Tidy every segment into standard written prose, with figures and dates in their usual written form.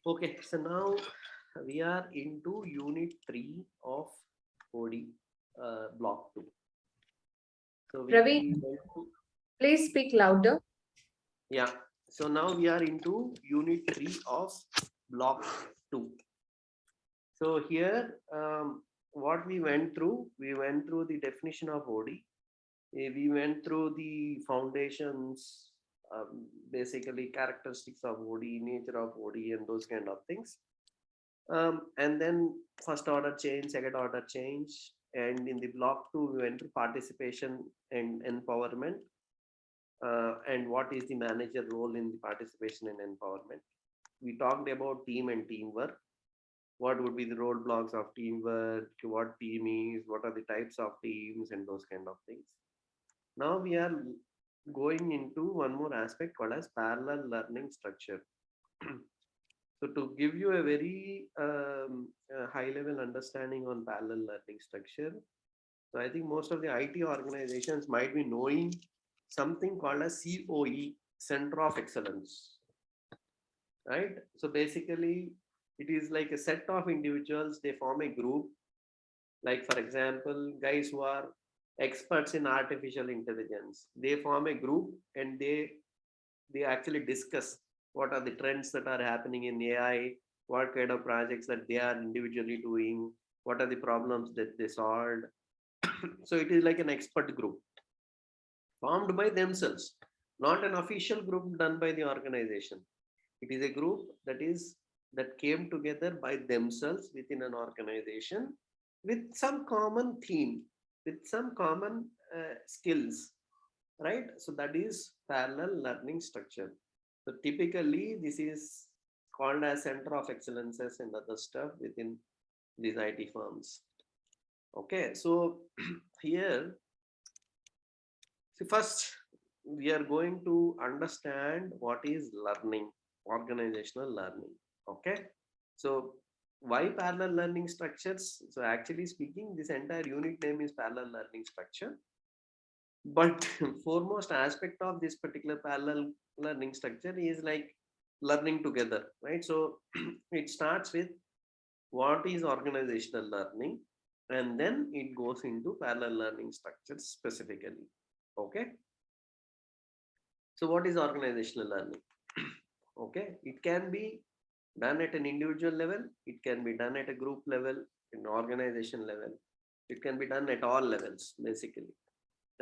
Okay, so now we are into unit 3 of OD block 2. So Praveen, we went to, please speak louder. yeah. So now we are into unit 3 of block 2. So here, what we went through the definition of OD. We went through the foundations, basically characteristics of OD, nature of OD, and those kind of things. And then first order change, second order change, and in the block 2 we went to participation and empowerment, and what is the manager role in the participation and empowerment. We talked about team and teamwork. What would be the roadblocks of teamwork, what team is, what are the types of teams, and those kind of things. Now we are going into one more aspect called as parallel learning structure. So to give you a very high level understanding on parallel learning structure, so I think most of the IT organizations might be knowing something called as COE, Center of Excellence, right? So basically, it is like a set of individuals, they form a group, like for example, guys who are experts in artificial intelligence, they form a group and they actually discuss what are the trends that are happening in AI, what kind of projects that they are individually doing, what are the problems that they solved. So it is like an expert group formed by themselves, not an official group done by the organization. It is a group that came together by themselves within an organization with some common theme, with some common skills, right? So that is parallel learning structure. So typically this is called as center of excellences and other stuff within these IT firms. Okay, so here, see, first we are going to understand what is learning, organizational learning. Okay, so why parallel learning structures? So actually speaking, this entire unit name is parallel learning structure. But foremost aspect of this particular parallel learning structure is like learning together, right? So it starts with what is organizational learning, and then it goes into parallel learning structures specifically. Okay, so what is organizational learning? Okay, it can be done at an individual level, it can be done at a group level, in organization level, it can be done at all levels basically,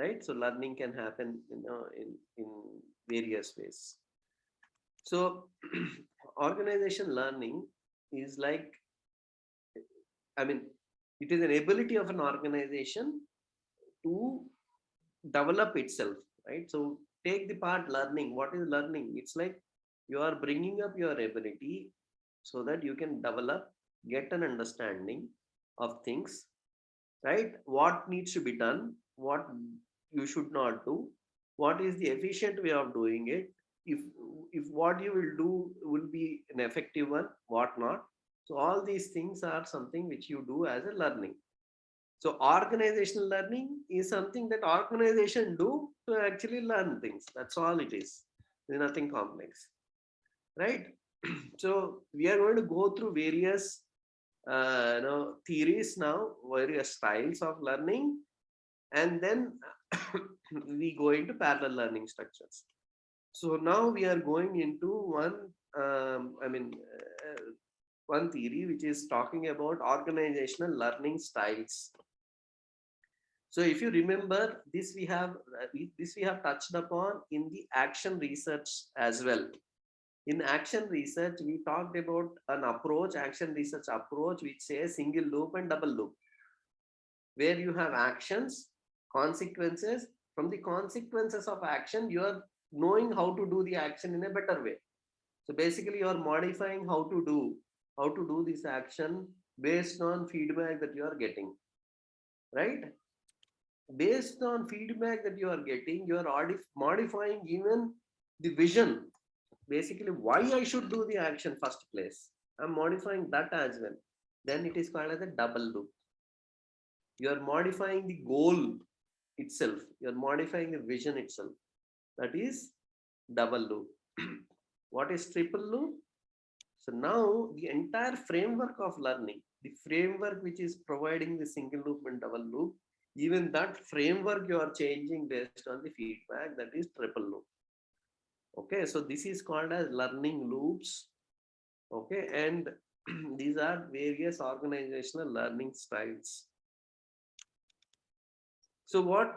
right? So learning can happen, in various ways. So organization learning is like, I mean, it is an ability of an organization to develop itself, right? So take the part learning. What is learning? It's like you are bringing up your ability so that you can develop, get an understanding of things, right? What needs to be done, what you should not do, what is the efficient way of doing it, if if what you will do will be an effective one, what not. So all these things are something which you do as a learning. So organizational learning is something that organization do to actually learn things. That's all it is. There's nothing complex, right? So we are going to go through various theories now, various styles of learning, and then we go into parallel learning structures. So now we are going into one theory which is talking about organizational learning styles. So if you remember, this we have touched upon in the action research as well. In action research, we talked about an approach, action research approach, which says single loop and double loop, where you have actions, consequences. From the consequences of action, you are knowing how to do the action in a better way. So basically, you are modifying how to do this action based on feedback that you are getting, right? Based on feedback that you are getting, you are modifying even the vision. Basically, why I should do the action first place. I'm modifying that as well. Then it is called as a double loop. You are modifying the goal itself. You are modifying the vision itself. That is double loop. What is triple loop? So now the entire framework of learning, the framework which is providing the single loop and double loop, even that framework you are changing based on the feedback, that is triple loop. Okay, so this is called as learning loops. Okay, and these are various organizational learning styles. So what,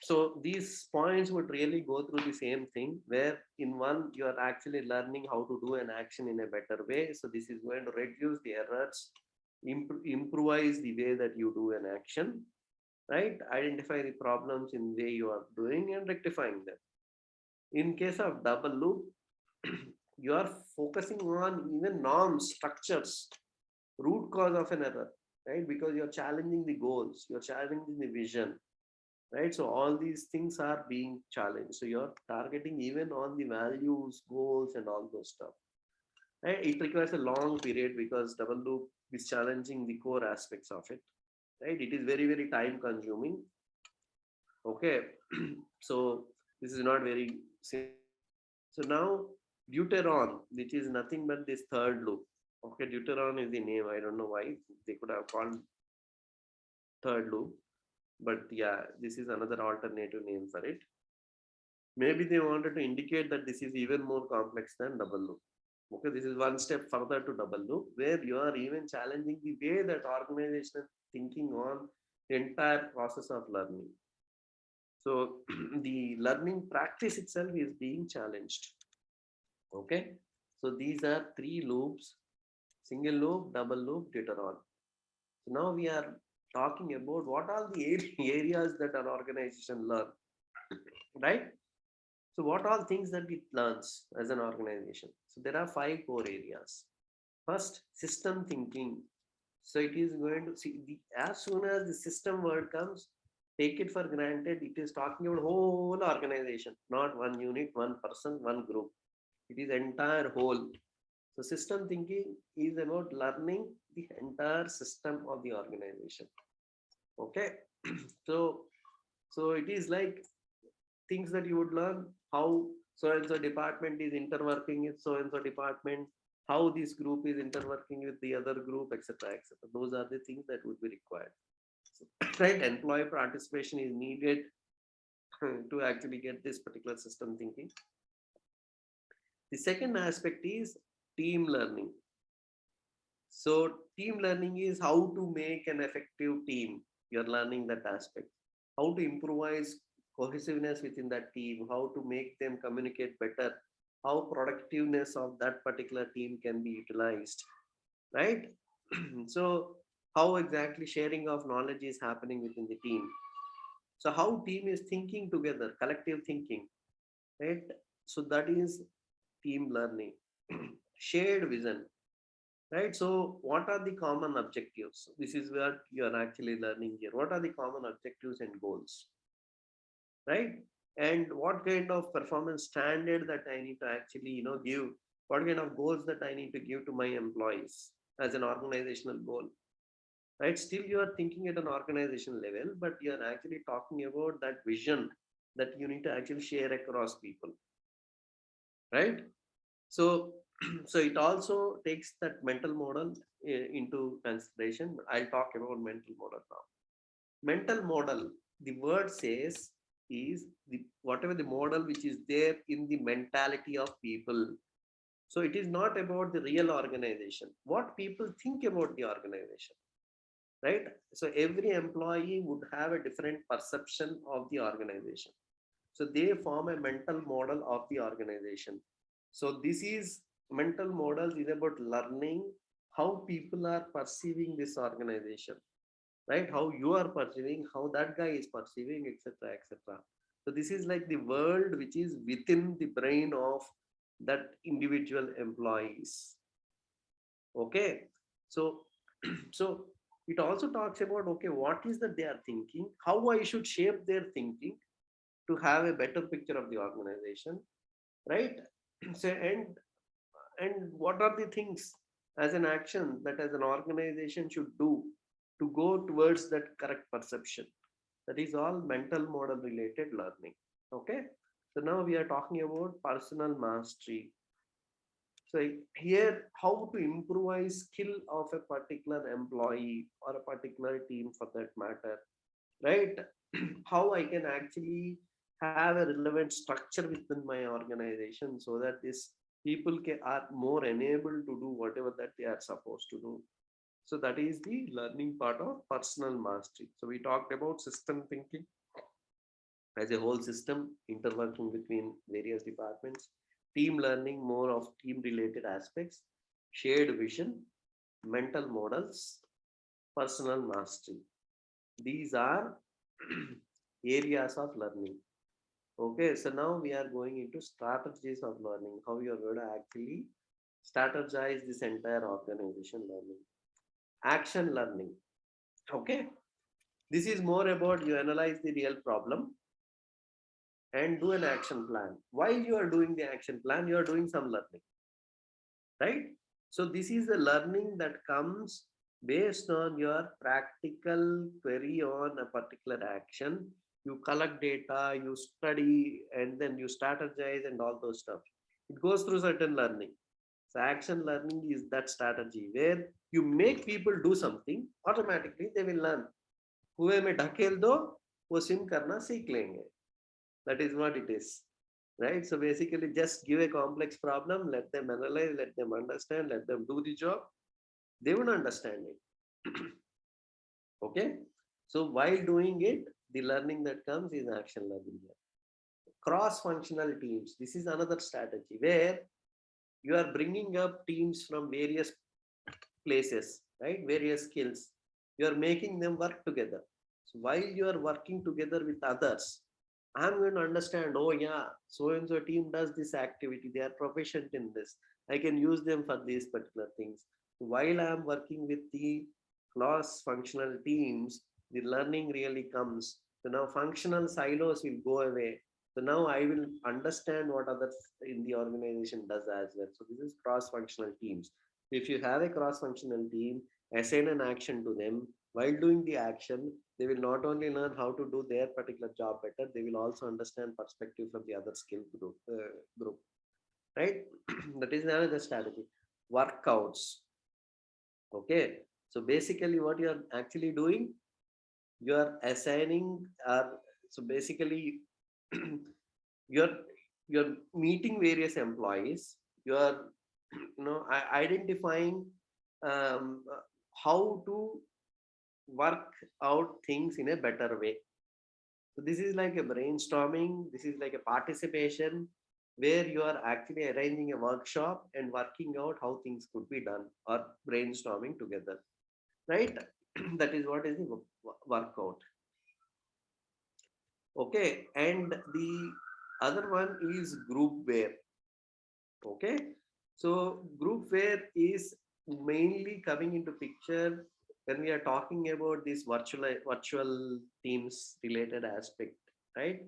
so these points would really go through the same thing, where in one you are actually learning how to do an action in a better way. So this is going to reduce the errors, improvise the way that you do an action, right? Identify the problems in the way you are doing and rectifying them. In case of double loop, you are focusing on even norms, structures, root cause of an error, right? Because you're challenging the goals, you're challenging the vision, right? So all these things are being challenged. So you're targeting even on the values, goals, and all those stuff. Right? It requires a long period because double loop is challenging the core aspects of it. Right? It is very, very time consuming. Okay. So this is not very simple. So now Deuteron, which is nothing but this third loop. Okay, Deuteron is the name. I don't know why they could have called third loop, but yeah, this is another alternative name for it. Maybe they wanted to indicate that this is even more complex than double loop. Okay, this is one step further to double loop, where you are even challenging the way that organizational thinking on the entire process of learning. So the learning practice itself is being challenged. Okay, so these are three loops: single loop, double loop, Deuteron. So now we are talking about what are the areas that an organization learn, right? So what all things that it learns as an organization? So there are five core areas. First, system thinking. So it is going to see the, as soon as the system word comes, take it for granted. It is talking about whole organization, not one unit, one person, one group. It is entire whole. So system thinking is about learning the entire system of the organization. Okay. So so it is like things that you would learn, how so and so department is interworking with so and so department, how this group is interworking with the other group, etc., etc. Those are the things that would be required. So, right, employee participation is needed to actually get this particular system thinking. The second aspect is team learning. So team learning is how to make an effective team. You're learning that aspect. How to improvise cohesiveness within that team, how to make them communicate better, how productiveness of that particular team can be utilized, right? So how exactly sharing of knowledge is happening within the team. So how team is thinking together, collective thinking, right? So that is team learning. Shared vision, right? So what are the common objectives? This is where you are actually learning here. What are the common objectives and goals, right? And what kind of performance standard that I need to actually give, what kind of goals that I need to give to my employees as an organizational goal, right? Still you are thinking at an organization level, but you are actually talking about that vision that you need to actually share across people, right? So so it also takes that mental model into consideration. I'll talk about mental model now. Mental model, the word says, is the whatever the model which is there in the mentality of people. So it is not about the real organization, what people think about the organization, right? So every employee would have a different perception of the organization, so they form a mental model of the organization. So this is mental models is about learning how people are perceiving this organization, right? How you are perceiving, how that guy is perceiving, etc., etc. So this is like the world which is within the brain of that individual employees. Okay, so so it also talks about, okay, what is that they are thinking, how I should shape their thinking to have a better picture of the organization, right? So and what are the things as an action that as an organization should do to go towards that correct perception. That is all mental model related learning. Okay, so now we are talking about personal mastery. So here, how to improvise skill of a particular employee or a particular team for that matter, right? How I can actually have a relevant structure within my organization so that these people are more enabled to do whatever that they are supposed to do. So that is the learning part of personal mastery. So we talked about system thinking as a whole system, interworking between various departments, team learning, more of team related aspects, shared vision, mental models, personal mastery. These are areas of learning. Okay, so now we are going into strategies of learning, how you are going to actually strategize this entire organization learning. Action learning. Okay, this is more about you analyze the real problem and do an action plan. While you are doing the action plan, you are doing some learning, right? So this is the learning that comes based on your practical query on a particular action. You collect data, you study, and then you strategize and all those stuff. It goes through certain learning. So action learning is that strategy where you make people do something, automatically they will learn. कुएं में ढकेल दो, वो swim करना सीख लेंगे. That is what it is, right? So basically just give a complex problem, let them analyze, let them understand, let them do the job, they will understand it. Okay, so while doing it, the learning that comes is action learning here. Cross functional teams, this is another strategy where you are bringing up teams from various places, right? Various skills, you are making them work together. So while you are working together with others, I'm going to understand, oh yeah, so and so team does this activity, they are proficient in this, I can use them for these particular things. While I am working with the cross functional teams, the learning really comes. So now functional silos will go away. So now I will understand what others in the organization does as well. So this is cross functional teams. If you have a cross functional team, assign an action to them. While doing the action, they will not only learn how to do their particular job better, they will also understand perspective from the other skill group, right? That is another strategy. Workouts. Okay, so basically what you are actually doing, you are assigning, so basically you're you're meeting various employees, you are identifying how to work out things in a better way. So this is like a brainstorming, this is like a participation where you are actually arranging a workshop and working out how things could be done or brainstorming together, right? That is what is the workout. Okay, and the other one is group wear. Okay, so group wear is mainly coming into picture when we are talking about this virtual teams related aspect, right?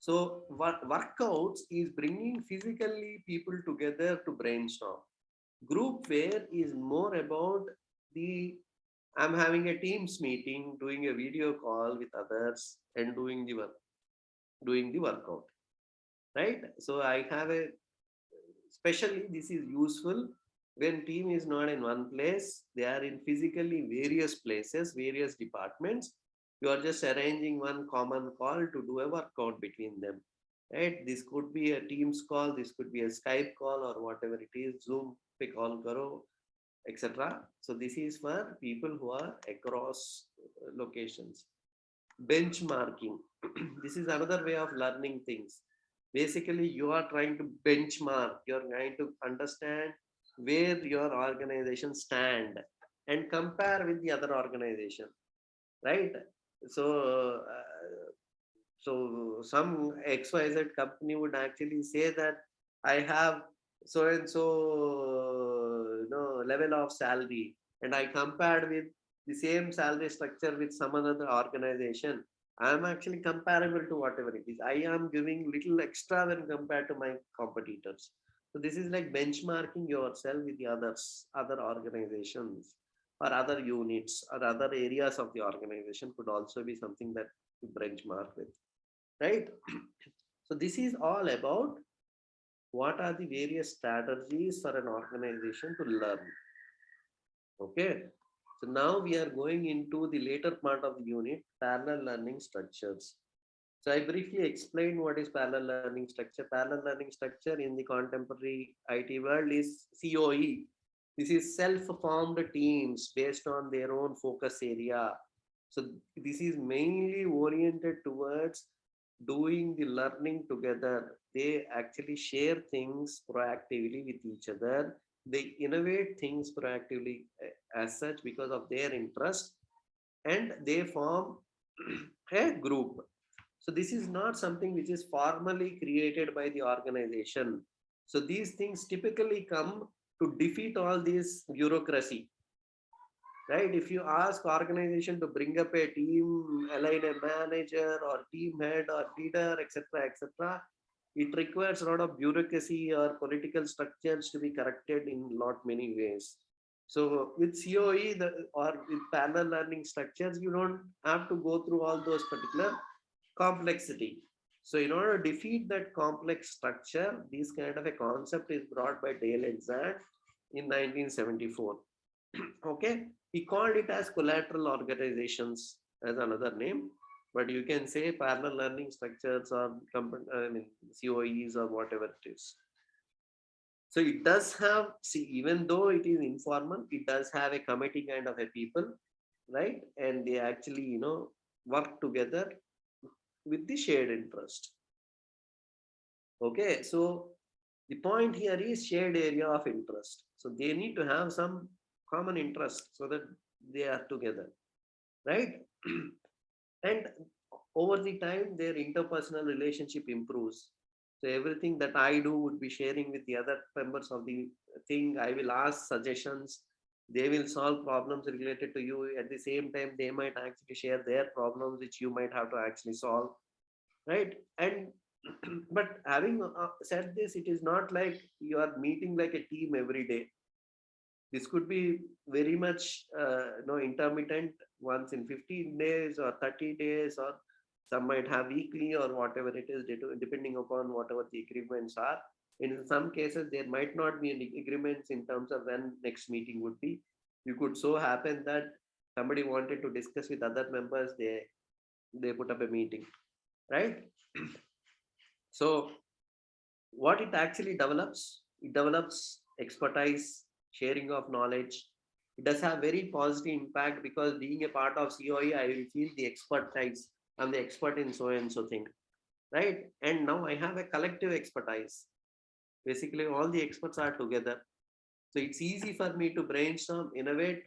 So workouts is bringing physically people together to brainstorm. Group wear is more about the I'm having a teams meeting, doing a video call with others and doing the workout, right? So I have a especially this is useful when team is not in one place, they are in physically various places, various departments. You are just arranging one common call to do a workout between them, right? This could be a Teams call, this could be a Skype call or whatever it is, Zoom pe call karo, etc. So this is for people who are across locations. Benchmarking. This is another way of learning things. Basically you are trying to benchmark, you're trying to understand where your organization stand and compare with the other organization, right? So some XYZ company would actually say that I have so and so level of salary, and I compared with the same salary structure with some other organization. I am actually comparable to whatever it is. I am giving little extra when compared to my competitors. So this is like benchmarking yourself with the other organizations or other units or other areas of the organization could also be something that you benchmark with, right? So this is all about what are the various strategies for an organization to learn. Okay. So now we are going into the later part of the unit, parallel learning structures. So I briefly explained what is parallel learning structure. Parallel learning structure in the contemporary IT world is COE. This is self-formed teams based on their own focus area. So this is mainly oriented towards doing the learning together. They actually share things proactively with each other. They innovate things proactively as such because of their interest, and they form a group. So this is not something which is formally created by the organization. So these things typically come to defeat all this bureaucracy, right? If you ask organization to bring up a team, align a manager or team head or leader, etc., etc., it requires a lot of bureaucracy or political structures to be corrected in lot many ways. So with COE or with parallel learning structures, you don't have to go through all those particular complexity. So in order to defeat that complex structure, this kind of a concept is brought by Dale and Zand in 1974. Okay, he called it as collateral organizations as another name, but you can say parallel learning structures or COEs or whatever it is. So it does have, see, even though it is informal, it does have a committee kind of a people, right? And they actually, work together with the shared interest. Okay, so the point here is shared area of interest. So they need to have some common interest so that they are together, right? And over the time, their interpersonal relationship improves. So everything that I do would be sharing with the other members of the thing. I will ask suggestions. They will solve problems related to you. At the same time, they might actually share their problems, which you might have to actually solve, right? And but having said this, it is not like you are meeting like a team every day. This could be very much intermittent, once in 15 days or 30 days, or some might have weekly or whatever it is, depending upon whatever the agreements are. In some cases there might not be any agreements in terms of when next meeting would be. You could so happen that somebody wanted to discuss with other members, they put up a meeting, right? So what it actually develops, it develops expertise, sharing of knowledge. It does have very positive impact because being a part of COE, I will feel the expertise. I'm the expert in so and so thing, right? And now I have a collective expertise. Basically, all the experts are together. So it's easy for me to brainstorm, innovate,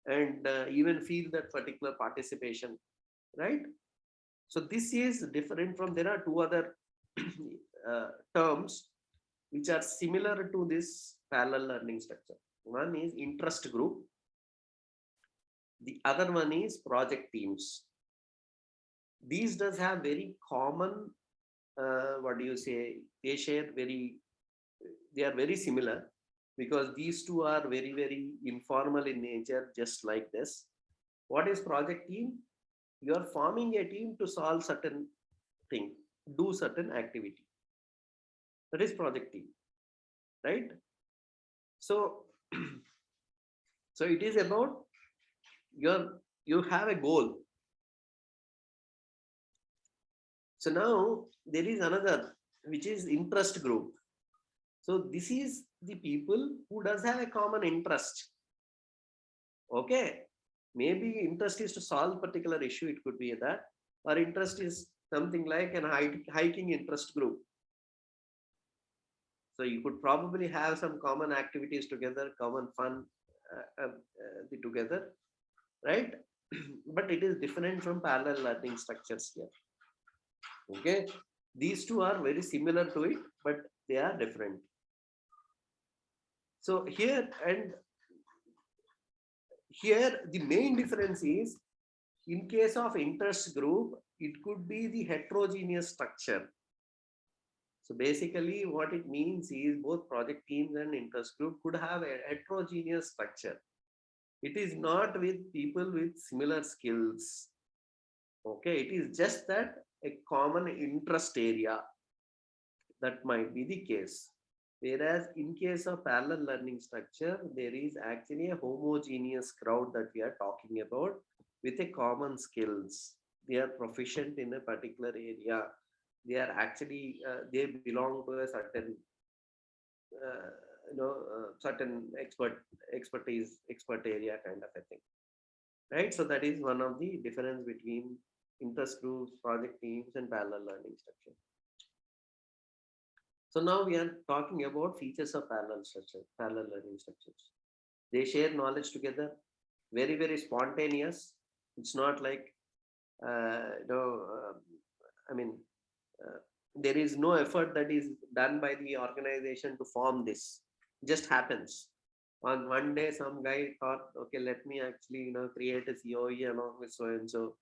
and even feel that particular participation, right? So this is different from, there are two other terms which are similar to this parallel learning structure. One is interest group. The other one is project teams. These does have very common, what do you say, they share very, they are very similar because these two are very, very informal in nature, just like this. What is project team? You are forming a team to solve certain thing, do certain activity. That is project team, right? So, so it is about you have a goal. So now there is another, which is interest group. So this is the people who does have a common interest. Okay, maybe interest is to solve particular issue. It could be that, or interest is something like an hiking interest group. So you could probably have some common activities together, common fun together, right? But it is different from parallel learning structures here. Okay, these two are very similar to it, but they are different. So here the main difference is, in case of interest group, it could be the heterogeneous structure. So basically what it means is both project teams and interest group could have a heterogeneous structure. It is not with people with similar skills. Okay, it is just that a common interest area, that might be the case. Whereas in case of parallel learning structure, there is actually a homogeneous crowd that we are talking about with a common skills. They are proficient in a particular area. They are actually they belong to a certain uh, certain expert area kind of a thing, right? So that is one of the difference between interest groups, project teams, and parallel learning structure. So now we are talking about features of parallel structure, parallel learning structures. They share knowledge together, very, very spontaneous. It's not like, I mean, uh, there is no effort that is done by the organization to form this. It just happens. On one day, some guy thought, okay, let me actually, create a COE along with so and so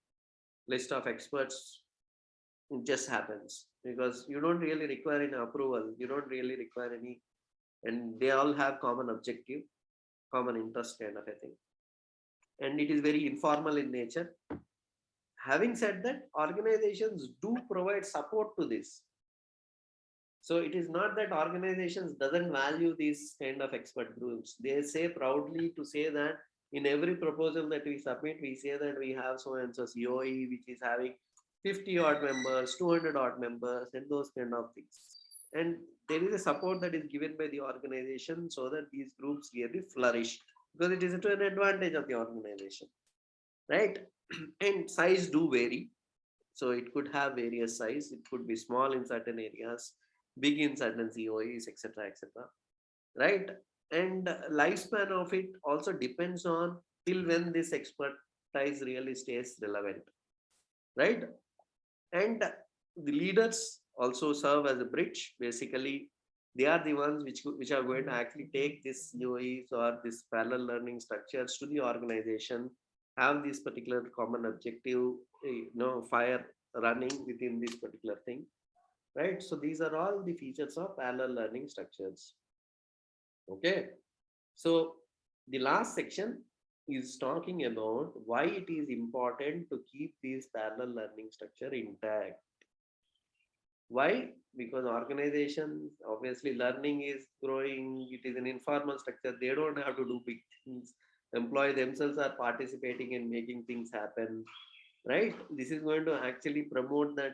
list of experts. It just happens because you don't really require any approval. You don't really require any, and they all have common objective, common interest kind of a thing. And it is very informal in nature. Having said that, organizations do provide support to this. So it is not that organizations doesn't value these kind of expert groups. They say proudly to say that in every proposal that we submit, we say that we have so and so COE, which is having 50 odd members, 200 odd members, and those kind of things. And there is a support that is given by the organization so that these groups really flourish because it is to an advantage of the organization, right? And size do vary, so it could have various size. It could be small in certain areas, big in certain COEs, etc., etc. Right? And lifespan of it also depends on till when this expertise really stays relevant, right? And the leaders also serve as a bridge. Basically, they are the ones which are going to actually take this COEs or this parallel learning structures to the organization, have this particular common objective, fire running within this particular thing, right? So these are all the features of parallel learning structures. Okay, so the last section is talking about why it is important to keep this parallel learning structure intact. Why? Because organizations, obviously learning is growing, it is an informal structure, they don't have to do big things. Employee themselves are participating in making things happen, right? This is going to actually promote that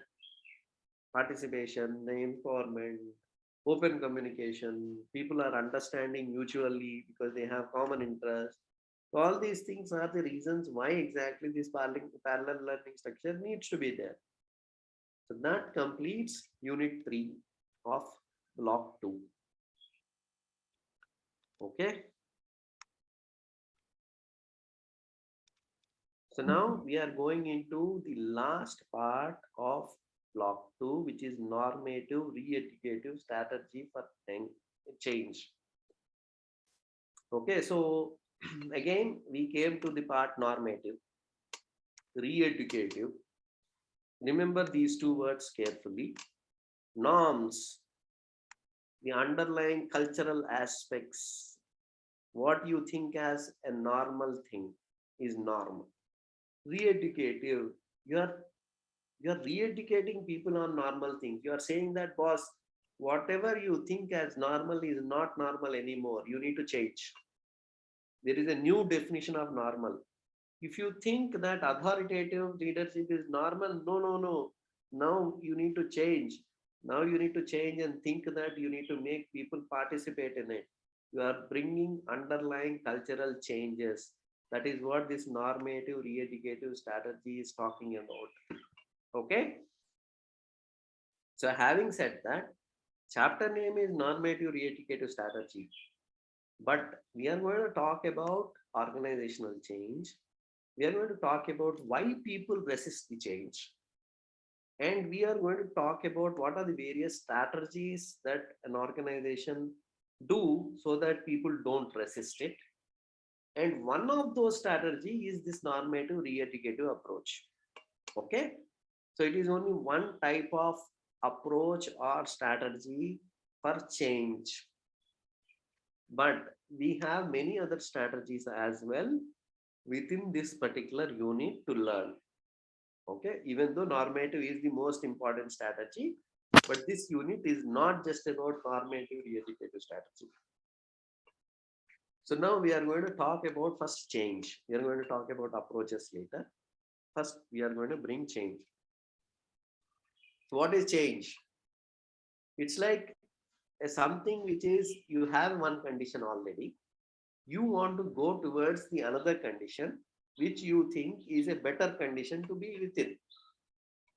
participation, the empowerment, open communication. People are understanding mutually because they have common interests. All these things are the reasons why exactly this parallel learning structure needs to be there. So that completes unit 3 of block 2. Okay. So now we are going into the last part of block 2, which is normative re-educative strategy for change. Okay, so again, we came to the part normative, re-educative. Remember these two words carefully. Norms, the underlying cultural aspects, what you think as a normal thing is normal. Re-educative, you are re-educating people on normal things. You are saying that, boss, whatever you think as normal is not normal anymore. You need to change. There is a new definition of normal. If you think that authoritative leadership is normal, no, no, no. Now you need to change. Now you need to change and think that you need to make people participate in it. You are bringing underlying cultural changes. That is what this normative re-educative strategy is talking about. Okay. So having said that, chapter name is normative re-educative strategy. But we are going to talk about organizational change. We are going to talk about why people resist the change. And we are going to talk about what are the various strategies that an organization do so that people don't resist it. And one of those strategy is this normative re-educative approach. Okay. So it is only one type of approach or strategy for change. But we have many other strategies as well within this particular unit to learn. Okay, even though normative is the most important strategy, But this unit is not just about formative re-educative strategy. So now we are going to talk about first change. We are going to talk about approaches later. First, we are going to bring change. So what is change? It's like something which is you have one condition already. You want to go towards the another condition, which you think is a better condition to be within.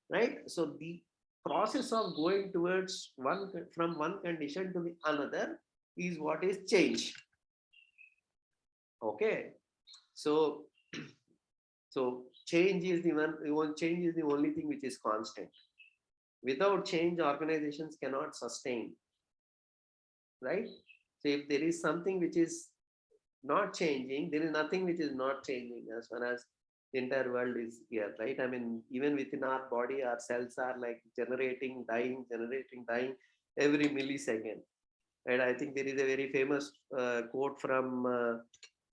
Right? So the process of going towards from one condition to the another is what is change. Okay. So change is change is the only thing which is constant. Without change, organizations cannot sustain. Right? So if there is something which is not changing, there is nothing which is not changing as far as the entire world is here, right? I mean, even within our body, our cells are like generating, dying every millisecond. And I think there is a very famous quote from,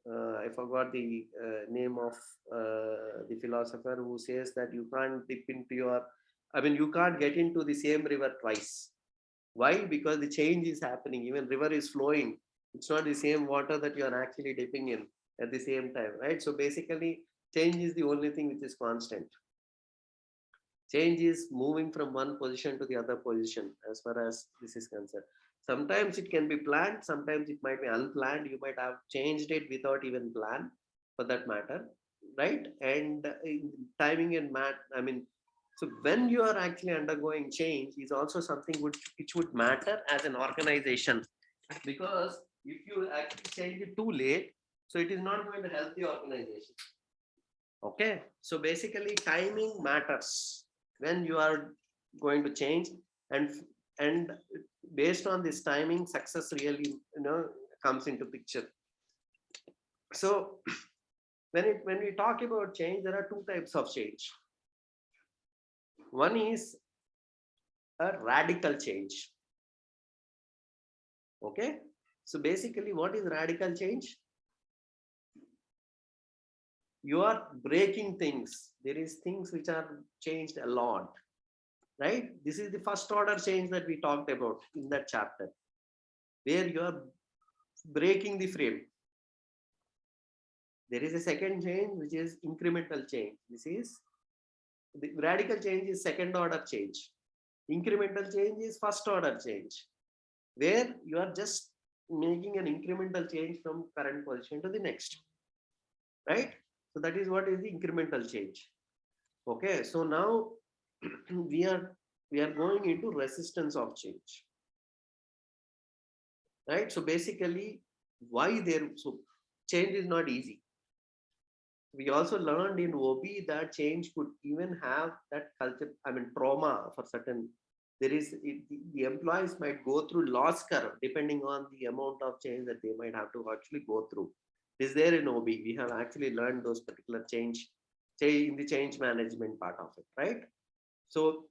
I forgot the name of the philosopher who says that you can't dip into you can't get into the same river twice. Why? Because the change is happening. Even river is flowing. It's not the same water that you are actually dipping in at the same time, right? So basically, change is the only thing which is constant. Change is moving from one position to the other position as far as this is concerned. Sometimes it can be planned, sometimes it might be unplanned. You might have changed it without even plan, for that matter, right? And timing and so when you are actually undergoing change is also something which would matter as an organization, because if you actually change it too late, so it is not going to help the organization. Okay, so basically timing matters when you are going to change, and based on this timing, success really comes into picture. So when we talk about change, there are two types of change. One is a radical change. Okay, so basically what is radical change? You are breaking things. There is things which are changed a lot, right? This is the first order change that we talked about in that chapter, where you are breaking the frame. There is a second change which is incremental change. This is the radical change is second order change. Incremental change is first order change, where you are just making an incremental change from current position to the next, right? So that is what is the incremental change. Okay, so now we are going into resistance of change, right? So basically, so change is not easy. We also learned in OB that change could even have that culture, trauma for certain. The employees might go through loss curve depending on the amount of change that they might have to actually go through. Is there in OB? We have actually learned those particular change in the change management part of it, right? So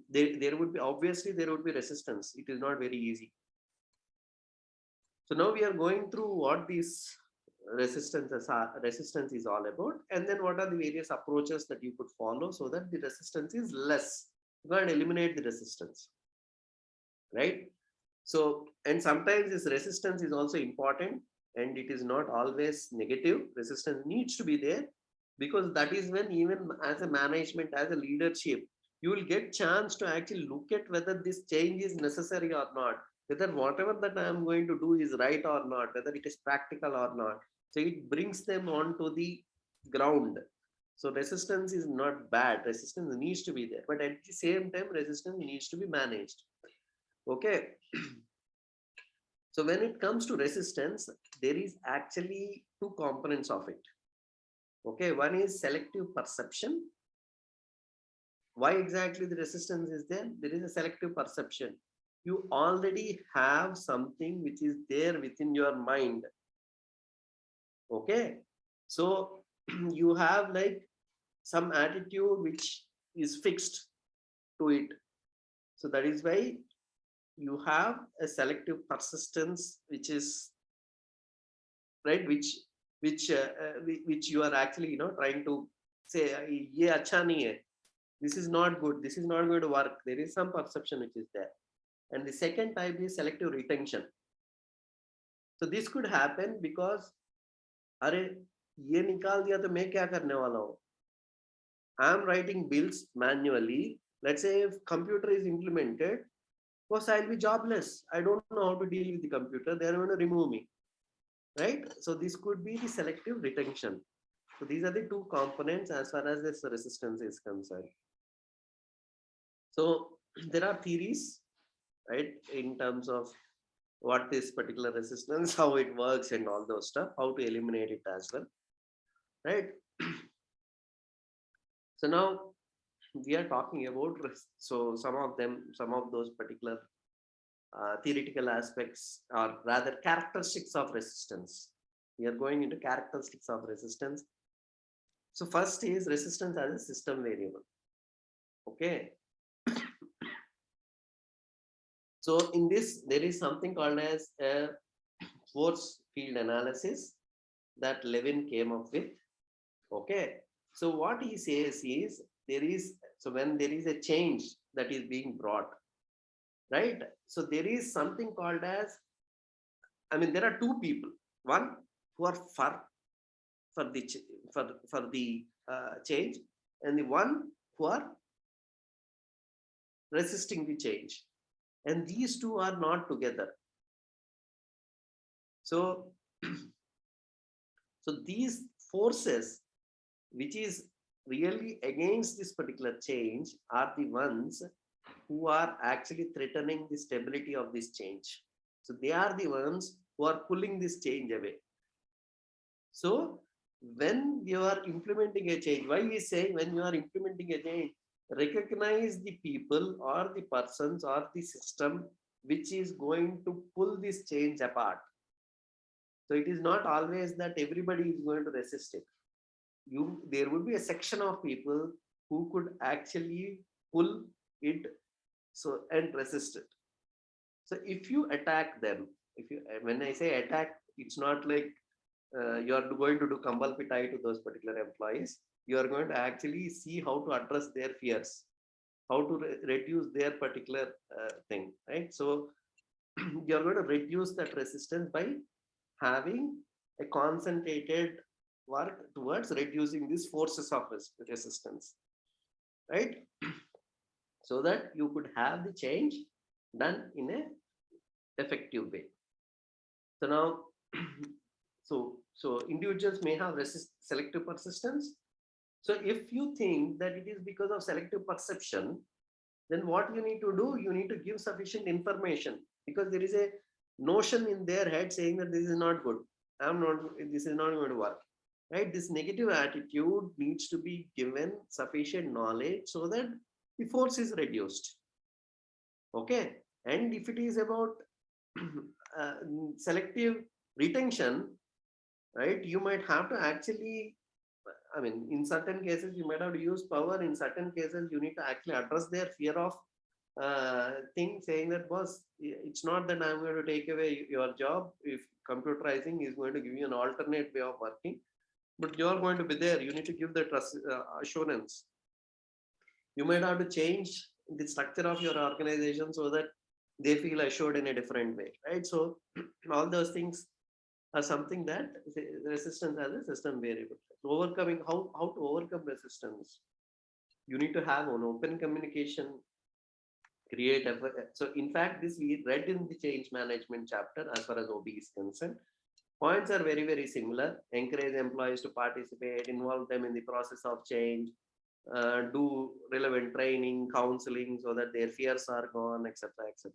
there would be resistance. It is not very easy. So now we are going through what these resistance is all about, and then what are the various approaches that you could follow so that the resistance is less. You can't eliminate the resistance, right? So, and sometimes this resistance is also important, and it is not always negative. Resistance needs to be there, because that is when, even as a management, as a leadership, you will get chance to actually look at whether this change is necessary or not, whether whatever that I am going to do is right or not, whether it is practical or not. So it brings them onto the ground. So resistance is not bad. Resistance needs to be there, but at the same time, resistance needs to be managed. Okay. So when it comes to resistance, there is actually two components of it. Okay, one is selective perception. Why exactly the resistance is there? There is a selective perception. You already have something which is there within your mind. Okay, so you have like some attitude which is fixed to it. So that is why you have a selective persistence, which is right, which you are actually trying to say ye acha nahi hai. this is not good, this is not going to work. There is some perception which is there. And the second type is selective retention. So this could happen because, अरे ये निकाल दिया तो मैं क्या करने वाला हूँ? I am writing bills manually. Let's say if computer is implemented, course I'll be jobless. I don't know how to deal with the computer. They are going to remove me, right? So this could be the selective retention. So these are the two components as far as this resistance is concerned. So there are theories, right, in terms of what this particular resistance, how it works and all those stuff, how to eliminate it as well, right? So now we are talking about, so some of them, some of those particular theoretical aspects, or rather characteristics of resistance. We are going into characteristics of resistance. So first is resistance as a system variable. Okay. So in this, there is something called as a force field analysis that Levin came up with. Okay. So what he says is, there is, so when there is a change that is being brought, right? So there is something called as, I mean, there are two people, one who are for the change, and the one who are resisting the change, and these two are not together. So so these forces which is really against this particular change are the ones who are actually threatening the stability of this change. So they are the ones who are pulling this change away. So when you are implementing a change, why we say when you are implementing a change, recognize the people or the persons or the system which is going to pull this change apart. So it is not always that everybody is going to resist it. There would be a section of people who could actually pull it so and resist it. So if you attack them, when I say attack, it's not like you are going to do kambal pitai to those particular employees. You are going to actually see how to address their fears, how to reduce their particular thing, right? So you are going to reduce that resistance by having a concentrated work towards reducing these forces of resistance, right? So that you could have the change done in a effective way. So now, so individuals may have selective persistence. So if you think that it is because of selective perception, then what you need to do, you need to give sufficient information, because there is a notion in their head saying that this is not good. This is not going to work, right? This negative attitude needs to be given sufficient knowledge so that the force is reduced. Okay. And if it is about selective retention, right, you might have to actually, I mean, in certain cases, you might have to use power. In certain cases, you need to actually address their fear of thing, saying that, boss, it's not that I'm going to take away your job. If computerizing is going to give you an alternate way of working, but you're going to be there. You need to give the trust assurance. You might have to change the structure of your organization so that they feel assured in a different way, right? So all those things are something that resistance as a system variable. Overcoming, how to overcome resistance? You need to have an open communication, create effort. So in fact, this we read in the change management chapter as far as OB is concerned. Points are very, very similar. Encourage employees to participate, involve them in the process of change, do relevant training, counseling so that their fears are gone, etc., etc.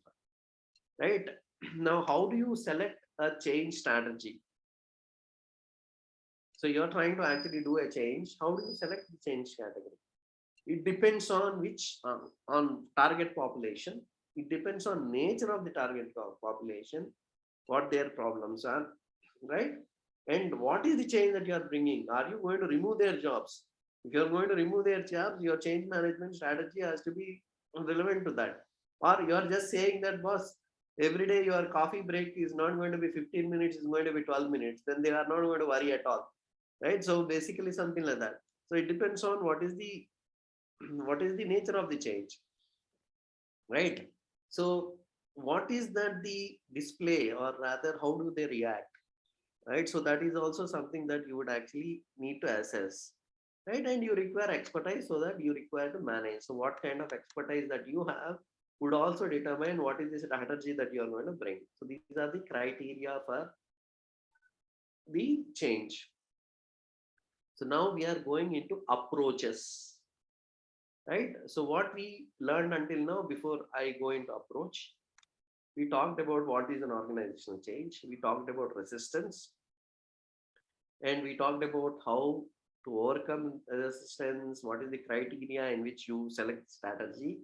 Right? Now, how do you select a change strategy? So you're trying to actually do a change. How do you select the change category? It depends on which on target population. It depends on nature of the target population, what their problems are, right? And what is the change that you are bringing? Are you going to remove their jobs? If you are going to remove their jobs, your change management strategy has to be relevant to that. Or you are just saying that, boss, every day your coffee break is not going to be 15 minutes, it's going to be 12 minutes. Then they are not going to worry at all, right? So basically something like that. So it depends on what is the what is the nature of the change, right? So what is that the display, or rather how do they react, right? So that is also something that you would actually need to assess, right? And you require expertise, so that you require to manage. So what kind of expertise that you have would also determine what is the strategy that you are going to bring. So these are the criteria for the change. So now we are going into approaches, right? So what we learned until now, before I go into approach, we talked about what is an organizational change, we talked about resistance, and we talked about how to overcome resistance, what is the criteria in which you select strategy.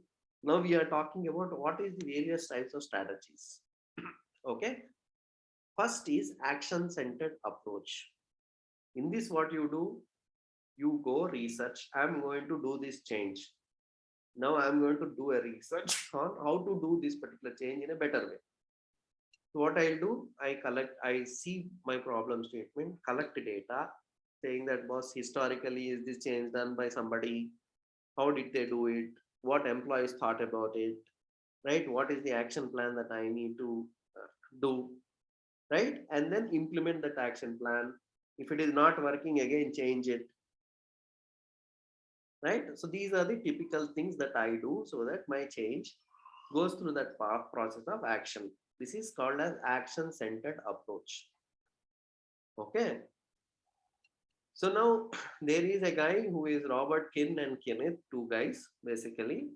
Now we are talking about what is the various types of strategies. Okay, first is action centered approach. In this, what you do, you go research, I'm going to do this change. Now I'm going to do a research on how to do this particular change in a better way. So what I'll do, I see my problem statement, collect data, saying that, boss, historically, is this change done by somebody? How did they do it? What employees thought about it? Right? What is the action plan that I need to do? Right? And then implement that action plan. If it is not working, again, change it. Right? So these are the typical things that I do, so that my change goes through that process of action. This is called as action centered approach. Okay. So now there is a guy who is Robert Kin and Kenneth, two guys basically.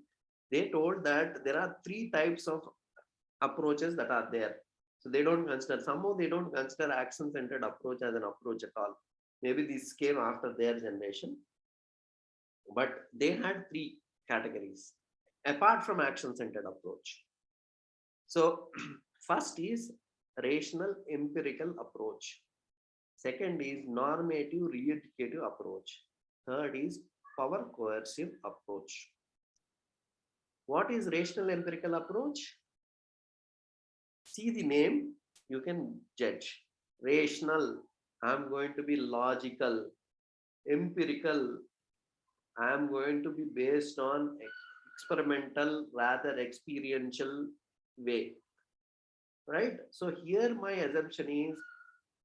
They told that there are three types of approaches that are there. So they don't consider, somehow they don't consider action centered approach as an approach at all. Maybe this came after their generation, but they had three categories apart from action centered approach. So first is rational empirical approach. Second is normative re-educative approach. Third is power coercive approach. What is rational empirical approach? See the name, you can judge. Rational, I'm going to be logical. Empirical, I'm going to be based on experimental, rather experiential way. Right? So here my assumption is,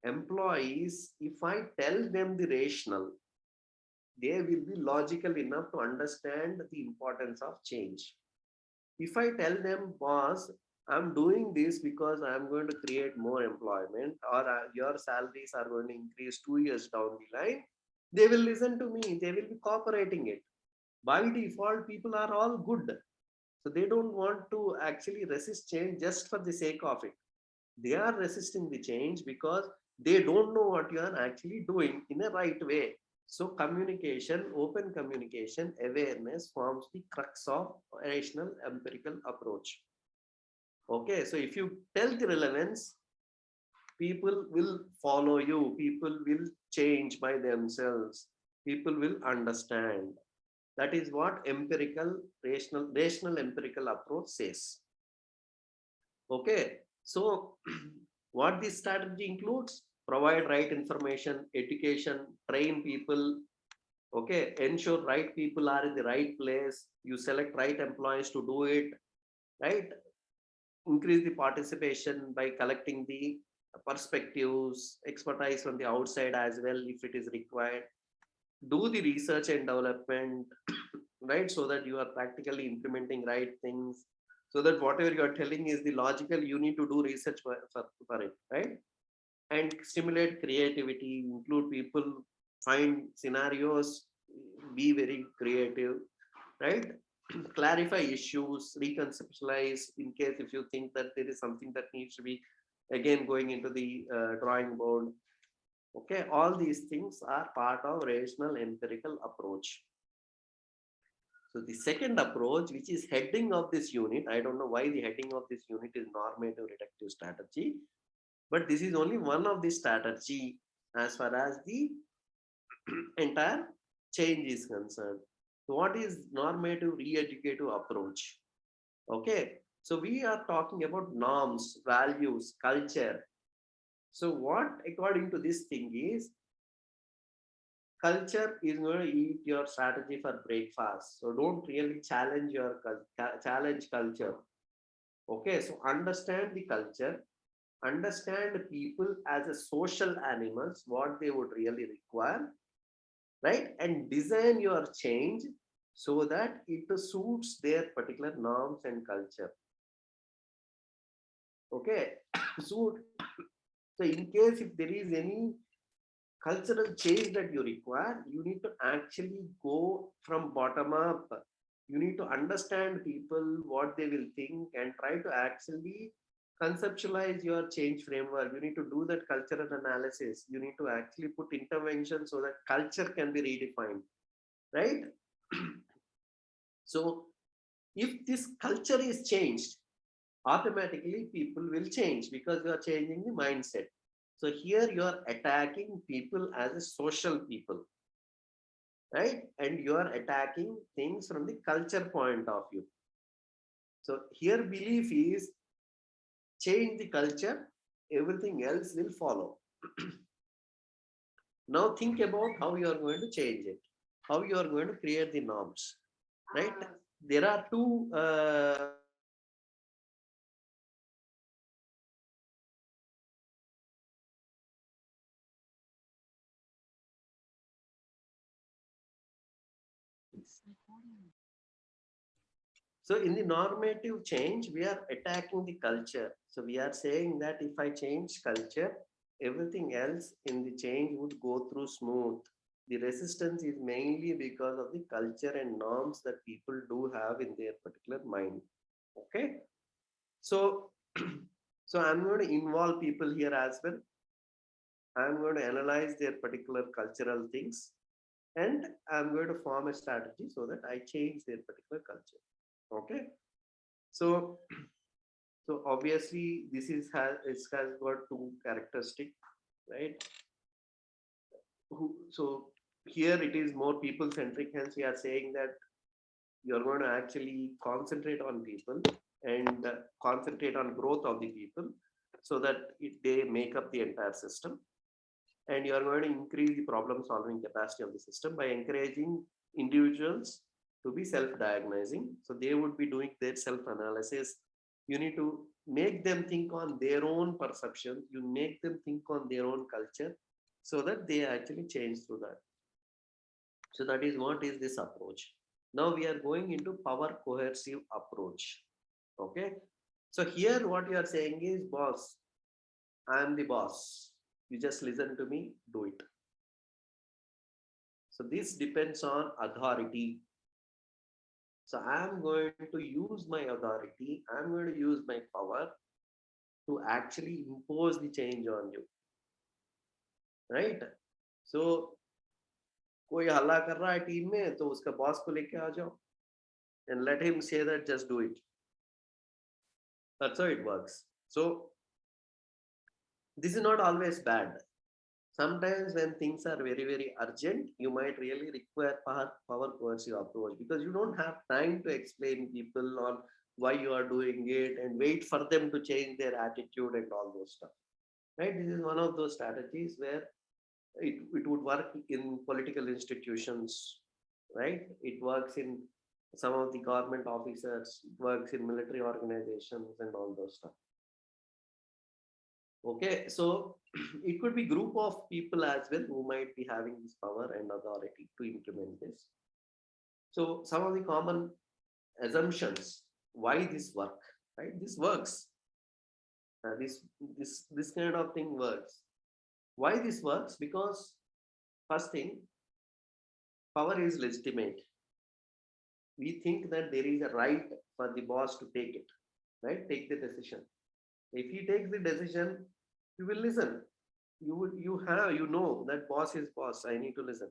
employees, if I tell them the rational, they will be logical enough to understand the importance of change. If I tell them, boss, I'm doing this because I'm going to create more employment, or your salaries are going to increase 2 years down the line, they will listen to me, they will be cooperating it. By default, people are all good. So they don't want to actually resist change just for the sake of it. They are resisting the change because they don't know what you are actually doing in a right way. So communication, open communication, awareness forms the crux of rational empirical approach. Okay, so if you tell the relevance, people will follow you, people will change by themselves, people will understand. That is what empirical, rational empirical approach says. Okay, so what this strategy includes: provide right information, education, train people. Okay, ensure right people are in the right place. You select right employees to do it. Right, increase the participation by collecting the perspectives, expertise from the outside as well if it is required. Do the research and development, right? So that you are practically implementing right things, so that whatever you are telling is the logical, you need to do research for it, right? And stimulate creativity, include people, find scenarios, be very creative, right? Clarify issues, reconceptualize in case if you think that there is something that needs to be again going into the drawing board. Okay, all these things are part of rational empirical approach. So the second approach, which is heading of this unit, I don't know why the heading of this unit is normative reductive strategy, but this is only one of the strategy as far as the entire change is concerned. So what is normative re-educative approach? Okay, so we are talking about norms, values, culture. So what according to this thing is, culture is going to eat your strategy for breakfast. So don't really challenge your challenge culture. Okay, so understand the culture, understand people as a social animals, what they would really require, right? And design your change so that it suits their particular norms and culture. Okay, so in case if there is any cultural change that you require, you need to actually go from bottom up. You need to understand people, what they will think, and try to actually conceptualize your change framework. You need to do that cultural analysis. You need to actually put intervention so that culture can be redefined, right? So if this culture is changed, automatically people will change because you are changing the mindset. So here you are attacking people as a social people, right? And you are attacking things from the culture point of view. So here belief is change the culture, everything else will follow. Now think about how you are going to change it, how you are going to create the norms, right? There are two so in the normative change, we are attacking the culture. So we are saying that if I change culture, everything else in the change would go through smooth. The resistance is mainly because of the culture and norms that people do have in their particular mind. Okay. So, so I'm going to involve people here as well. I'm going to analyze their particular cultural things and I'm going to form a strategy so that I change their particular culture. Okay. So so obviously this has got two characteristic, right? So here it is more people centric, hence we are saying that you're going to actually concentrate on people and concentrate on growth of the people so that they make up the entire system, and you are going to increase the problem solving capacity of the system by encouraging individuals to be self-diagnosing. So they would be doing their self-analysis. You need to make them think on their own perception. You make them think on their own culture so that they actually change through that. So that is what is this approach. Now we are going into power coercive approach. Okay. So here what you are saying is, boss, I am the boss. You just listen to me, do it. So this depends on authority. So I am going to use my authority, I'm going to use my power to actually impose the change on you, right? So कोई हल्ला कर रहा है team में तो उसका boss को लेके आ जाओ and let him say that just do it. That's how it works. So this is not always bad. Sometimes when things are very urgent, you might really require power coercive approach because you don't have time to explain people on why you are doing it and wait for them to change their attitude and all those stuff, right? This is one of those strategies where it would work in political institutions, right? It works in some of the government officers, it works in military organizations and all those stuff. Okay, so it could be group of people as well who might be having this power and authority to implement this. So some of the common assumptions why this work, right? This works. This kind of thing works. Why this works? Because first thing, power is legitimate. We think that there is a right for the boss to take it, right? Take the decision. If he takes the decision, you will listen. You know that boss is boss. I need to listen,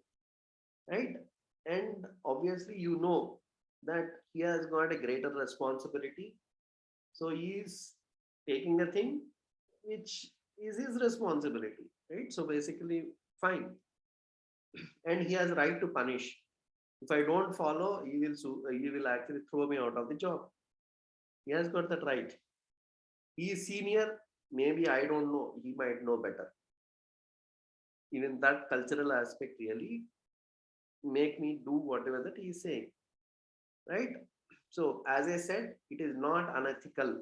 right? And obviously you know that he has got a greater responsibility, so he is taking a thing which is his responsibility, right? So basically fine, and he has right to punish. If I don't follow, he will actually throw me out of the job. He has got that right. He is senior, maybe I don't know, he might know better. Even that cultural aspect really make me do whatever that he is saying, right? So as I said, it is not unethical.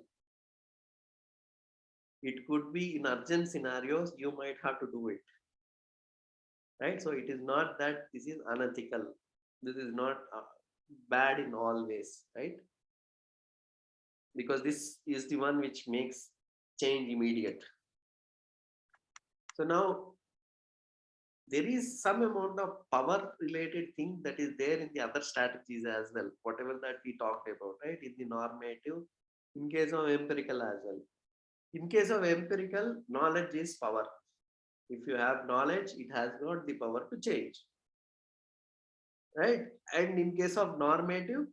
It could be in urgent scenarios, you might have to do it, right? So it is not that this is unethical. This is not bad in all ways, right? Because this is the one which makes change immediate. So now there is some amount of power related thing that is there in the other strategies as well, whatever that we talked about, right? In the normative, in case of empirical as well. In case of empirical, knowledge is power. If you have knowledge, it has got the power to change, right? And in case of normative,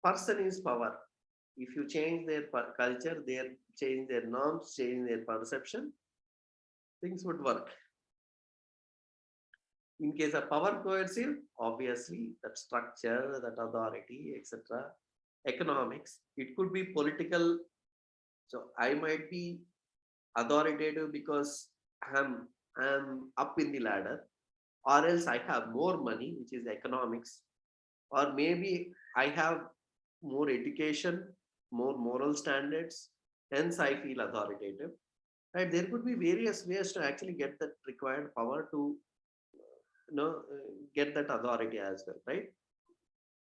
person is power. If you change their culture, their change their norms, change their perception, things would work. In case of power coercive, obviously that structure, that authority, etc. Economics, it could be political. So I might be authoritative because I'm up in the ladder, or else I have more money, which is economics, or maybe I have more education, more moral standards, hence I feel authoritative. Right? There could be various ways to actually get that required power to get that authority as well, right?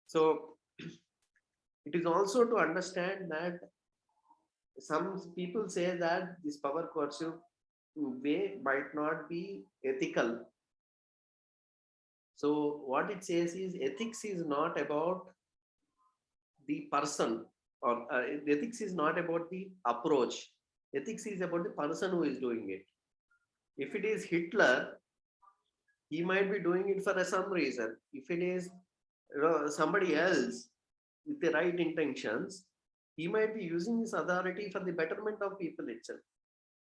So it is also to understand that some people say that this power coercive way might not be ethical. So what it says is ethics is not about the person, or ethics is not about the approach. Ethics is about the person who is doing it. If it is Hitler, he might be doing it for some reason. If it is somebody else with the right intentions, he might be using his authority for the betterment of people itself.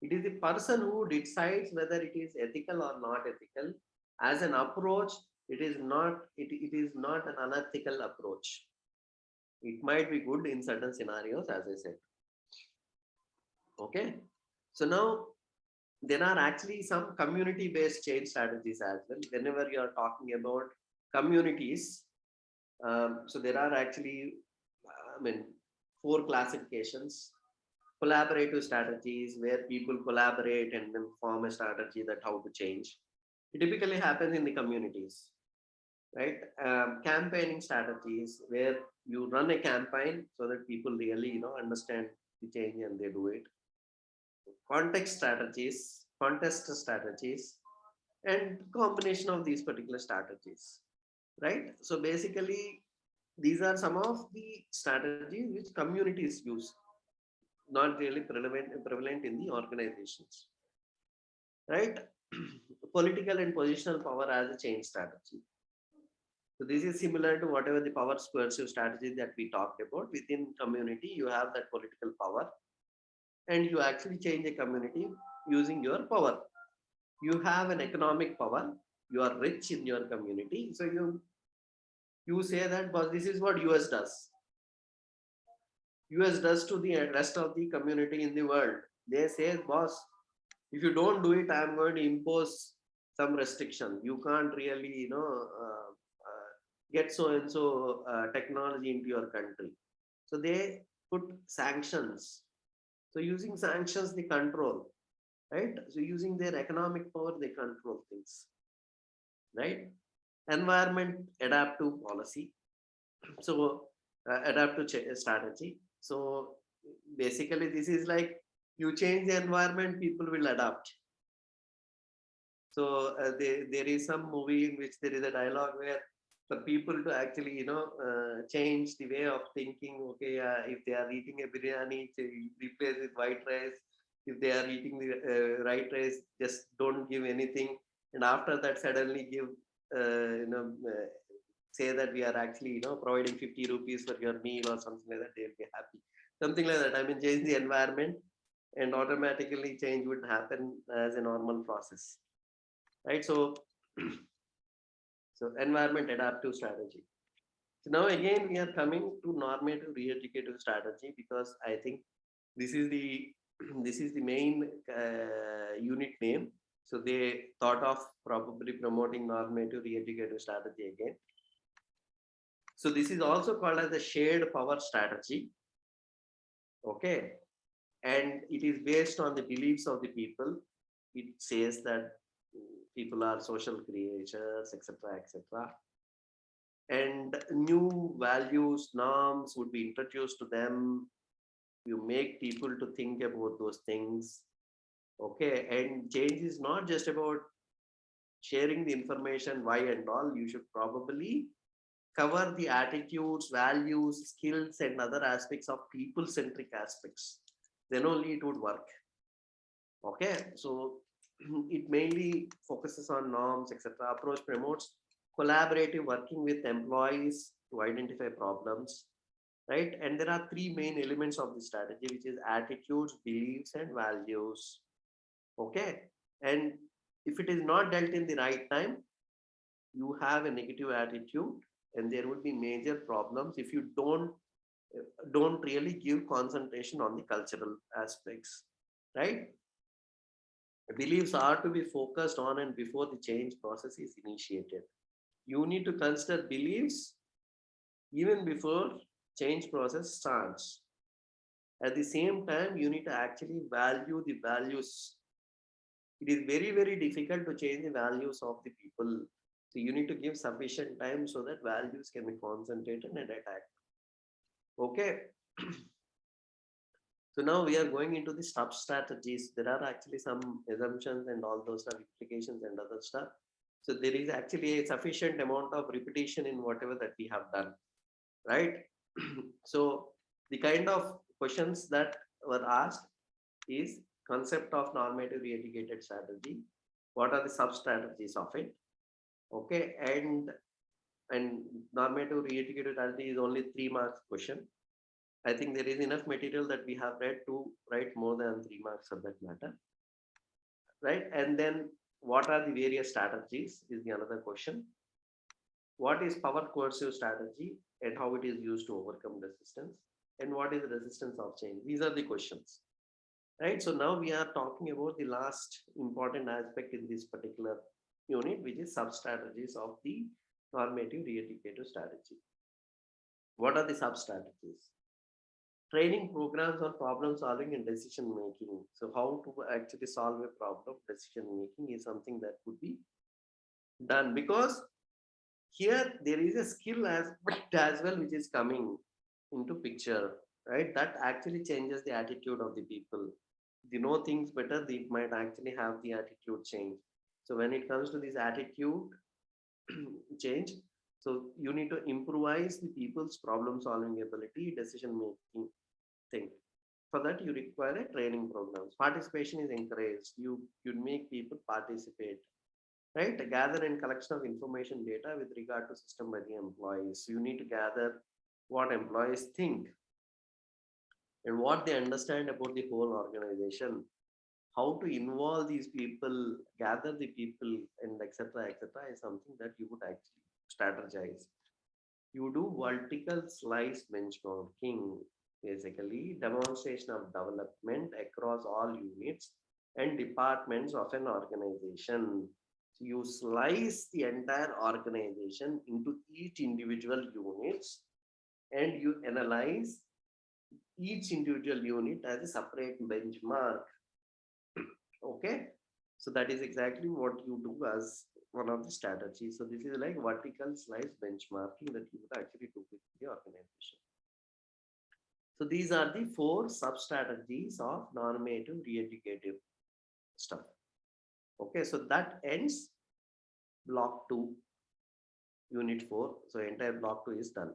It is the person who decides whether it is ethical or not ethical. As an approach, it is not an unethical approach. It might be good in certain scenarios, as I said. Okay. So now there are actually some community-based change strategies as well. Whenever you are talking about communities, so there are actually, I mean, 4 classifications. Collaborative strategies where people collaborate and then form a strategy that how to change. It typically happens in the communities, right? Campaigning strategies where you run a campaign so that people really understand the change and they do it. Context strategies, contest strategies, and combination of these particular strategies, right? So basically these are some of the strategies which communities use, not really prevalent in the organizations, right? Political and positional power as a change strategy. So this is similar to whatever the power coercive strategy that we talked about. Within community, you have that political power, and you actually change a community using your power. You have an economic power. You are rich in your community, so you say that, but this is what US does. US does to the rest of the community in the world. They say, boss, if you don't do it, I'm going to impose some restriction. You can't really, get so and so technology into your country. So they put sanctions. So using sanctions, they control, right? So using their economic power, they control things, right? Environment adaptive policy. So adaptive strategy. So basically, this is like you change the environment, people will adapt. So there is some movie in which there is a dialogue where for people to actually change the way of thinking. Okay, if they are eating a biryani, replace with white rice. If they are eating the right rice, just don't give anything. And after that, suddenly give say that we are actually providing 50 rupees for your meal or something like that. They'll be happy. Something like that. I mean, change the environment, and automatically change would happen as a normal process, right? So so environment adaptive strategy. So now again we are coming to normative re-educative strategy, because I think this is the this is the main unit name. So they thought of probably promoting normative re-educative strategy again. So this is also called as the shared power strategy. Okay. And it is based on the beliefs of the people. It says that people are social creatures, etc., etc. And new values, norms would be introduced to them. You make people to think about those things. Okay. And change is not just about sharing the information, why and all. You should probably cover the attitudes, values, skills, and other aspects of people centric aspects. Then only it would work. Okay. So it mainly focuses on norms, etc. Approach promotes collaborative working with employees to identify problems, right? And there are three main elements of the strategy, which is attitudes, beliefs, and values. Okay. And if it is not dealt in the right time, you have a negative attitude, and there would be major problems if you don't really give concentration on the cultural aspects, right? Beliefs are to be focused on and before the change process is initiated. You need to consider beliefs even before change process starts. At the same time, you need to actually value the values. It is very, very difficult to change the values of the people. So you need to give sufficient time so that values can be concentrated and attacked. Okay. So now we are going into the sub strategies. There are actually some assumptions and all those stuff, implications and other stuff. So there is actually a sufficient amount of repetition in whatever that we have done, right? So the kind of questions that were asked is concept of normative re-educated strategy. What are the sub strategies of it? Okay, and normative re-educated strategy is only 3 marks question. I think there is enough material that we have read to write more than 3 marks of that matter, right? And then what are the various strategies is the another question. What is power coercive strategy and how it is used to overcome resistance? And what is resistance of change? These are the questions, right? So now we are talking about the last important aspect in this particular unit, which is sub strategies of the normative re-educative strategy. What are the sub strategies? Training programs on problem solving and decision making. So how to actually solve a problem, decision making is something that could be done, because here there is a skill aspect as well which is coming into picture, right? That actually changes the attitude of the people. They know things better, they might actually have the attitude change. So when it comes to this attitude change, so you need to improvise the people's problem solving ability, decision making thing. For that, you require a training programs. Participation is encouraged. You make people participate, right? Gather and collection of information data with regard to system by the employees. You need to gather what employees think and what they understand about the whole organization. How to involve these people, gather the people, and etc. is something that you would actually strategize. You do vertical slice benchmarking, basically demonstration of development across all units and departments of an organization. So you slice the entire organization into each individual units, and you analyze each individual unit as a separate benchmark. Okay, so that is exactly what you do as one of the strategies. So this is like vertical slice benchmarking that you would actually do with the organization. So these are the 4 sub-strategies of normative re-educative stuff. Okay, so that ends block 2, unit 4. So entire block 2 is done.